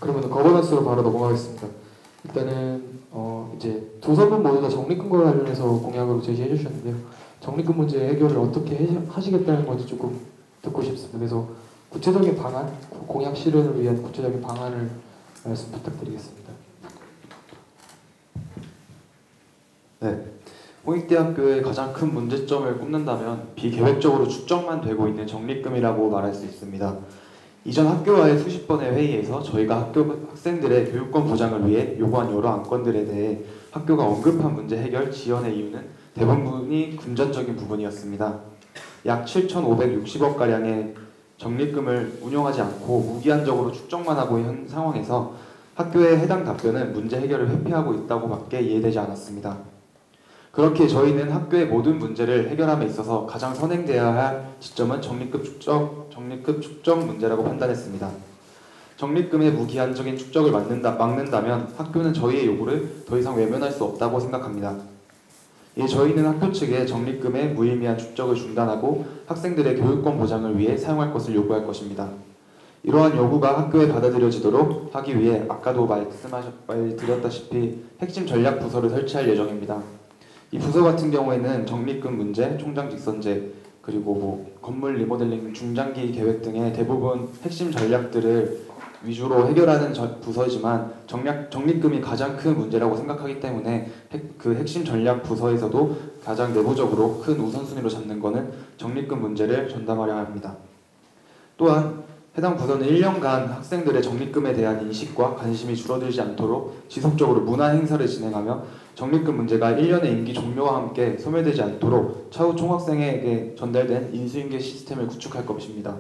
그러면 거버넌스로 바로 넘어가겠습니다. 일단은 이제 두 선분 모두 다 적립금과 관련해서 공약으로 제시해 주셨는데요. 적립금 문제 해결을 어떻게 하시겠다는 건지 조금 듣고 싶습니다. 그래서 구체적인 방안, 공약 실현을 위한 구체적인 방안을 말씀 부탁드리겠습니다. 네, 홍익대학교의 가장 큰 문제점을 꼽는다면 비계획적으로 축적만 되고 있는 적립금이라고 말할 수 있습니다. 이전 학교와의 수십 번의 회의에서 저희가 학생들의 교육권 보장을 위해 요구한 여러 안건들에 대해 학교가 언급한 문제 해결 지연의 이유는 대부분이 금전적인 부분이었습니다. 약 7,560억가량의 적립금을 운용하지 않고 무기한적으로 축적만 하고 있는 상황에서 학교의 해당 답변은 문제 해결을 회피하고 있다고 밖에 이해되지 않았습니다. 그렇게 저희는 학교의 모든 문제를 해결함에 있어서 가장 선행되어야 할 시점은 적립금 축적 문제라고 판단했습니다. 적립금의 무기한적인 축적을 막는다면 학교는 저희의 요구를 더 이상 외면할 수 없다고 생각합니다. 이에 저희는 학교 측에 적립금의 무의미한 축적을 중단하고 학생들의 교육권 보장을 위해 사용할 것을 요구할 것입니다. 이러한 요구가 학교에 받아들여지도록 하기 위해 아까도 말드렸다시피 핵심 전략 부서를 설치할 예정입니다. 이 부서 같은 경우에는 적립금 문제, 총장 직선제, 그리고 건물 리모델링, 중장기 계획 등의 대부분 핵심 전략들을 위주로 해결하는 부서이지만 적립금이 가장 큰 문제라고 생각하기 때문에 그 핵심 전략 부서에서도 가장 내부적으로 큰 우선순위로 잡는 것은 적립금 문제를 전담하려 합니다. 또한 해당 부서는 1년간 학생들의 적립금에 대한 인식과 관심이 줄어들지 않도록 지속적으로 문화 행사를 진행하며 적립금 문제가 1년의 임기 종료와 함께 소멸되지 않도록 차후 총학생에게 전달된 인수인계 시스템을 구축할 것입니다.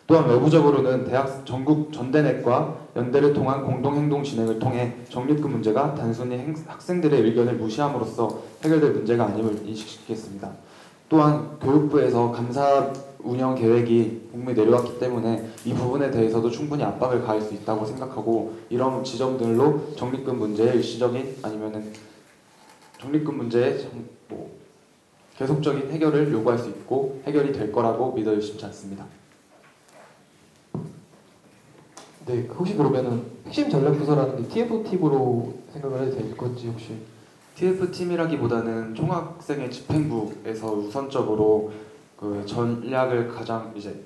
또한 외부적으로는 대학 전국 전대넷과 연대를 통한 공동행동 진행을 통해 적립금 문제가 단순히 학생들의 의견을 무시함으로써 해결될 문제가 아님을 인식시키겠습니다. 또한 교육부에서 감사 운영 계획이 공문이 내려왔기 때문에 이 부분에 대해서도 충분히 압박을 가할 수 있다고 생각하고 이런 지점들로 적립금 문제의 일시적인 아니면은 적립금 문제의 계속적인 해결을 요구할 수 있고 해결이 될 거라고 믿어 의심치 않습니다. 네, 혹시 그러면은 핵심 전략 부서라는 게 TF팀으로 생각을 해도 될 건지 혹시? TF팀이라기보다는 총학생회 집행부에서 우선적으로 그 전략을 가장 이제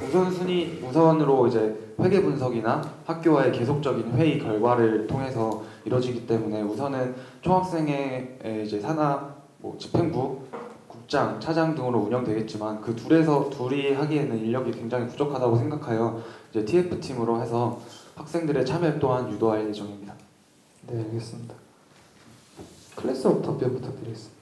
우선으로 이제 회계 분석이나 학교와의 계속적인 회의 결과를 통해서 이루어지기 때문에 우선은 총학생회 이제 산하 집행부, 국장, 차장 등으로 운영되겠지만 그 둘이 하기에는 인력이 굉장히 부족하다고 생각하여 이제 TF팀으로 해서 학생들의 참여 또한 유도할 예정입니다. 네, 알겠습니다. 클래스업 답변 부탁드리겠습니다.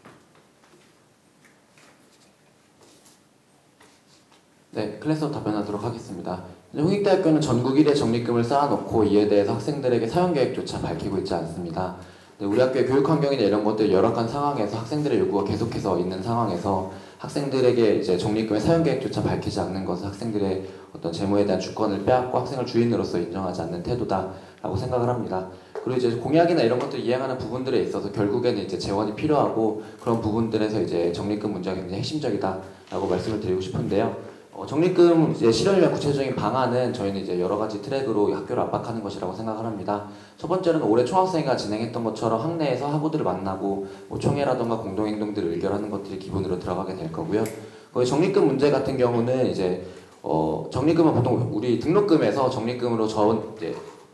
네, 클래스업 답변하도록 하겠습니다. 홍익대학교는 전국 1회 적립금을 쌓아놓고 이에 대해서 학생들에게 사용계획조차 밝히고 있지 않습니다. 우리 학교의 교육환경이나 이런 것들 열악한 상황에서 학생들의 요구가 계속해서 있는 상황에서 학생들에게 이제 적립금의 사용계획조차 밝히지 않는 것은 학생들의 어떤 재무에 대한 주권을 빼앗고 학생을 주인으로서 인정하지 않는 태도다라고 생각을 합니다. 그리고 이제 공약이나 이런 것들 이행하는 부분들에 있어서 결국에는 이제 재원이 필요하고 그런 부분들에서 이제 적립금 문제가 굉장히 핵심적이다라고 말씀을 드리고 싶은데요. 적립금 이제 실현을 위한 구체적인 방안은 저희는 이제 여러 가지 트랙으로 학교를 압박하는 것이라고 생각을 합니다. 첫 번째는 올해 총학생회가 진행했던 것처럼 학내에서 학우들을 만나고 총회라던가 공동행동들을 의결하는 것들이 기본으로 들어가게 될 거고요. 거기 적립금 문제 같은 경우는 이제 적립금은 보통 우리 등록금에서 적립금으로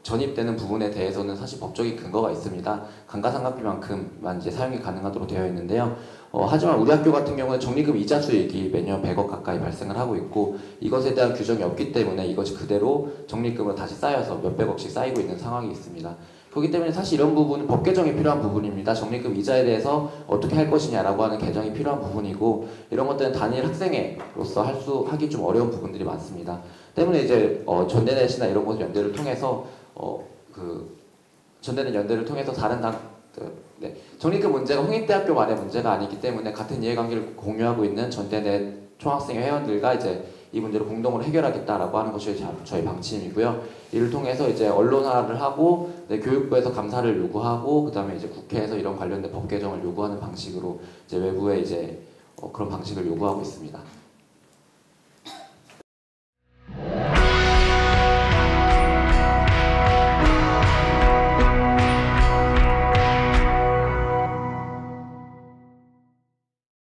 전입되는 부분에 대해서는 사실 법적인 근거가 있습니다. 감가상각비만큼만 이제 사용이 가능하도록 되어 있는데요. 하지만 우리 학교 같은 경우는 적립금 이자 수익이 매년 100억 가까이 발생을 하고 있고 이것에 대한 규정이 없기 때문에 이것이 그대로 적립금으로 다시 쌓여서 몇백억씩 쌓이고 있는 상황이 있습니다. 그렇기 때문에 사실 이런 부분은 법 개정이 필요한 부분입니다. 적립금 이자에 대해서 어떻게 할 것이냐라고 하는 개정이 필요한 부분이고 이런 것들은 단일 학생회로서 하기 좀 어려운 부분들이 많습니다. 때문에 이제 전대넷이나 이런 곳 연대를 통해서 전대넷 연대를 통해서 다른 네. 적립금 문제가 홍익대학교만의 문제가 아니기 때문에 같은 이해관계를 공유하고 있는 전대넷 총학생회 회원들과 이제 이 문제를 공동으로 해결하겠다라고 하는 것이 저희 방침이고요. 이를 통해서 이제 언론화를 하고 교육부에서 감사를 요구하고 그다음에 이제 국회에서 이런 관련된 법 개정을 요구하는 방식으로 이제 외부에 이제 그런 방식을 요구하고 있습니다.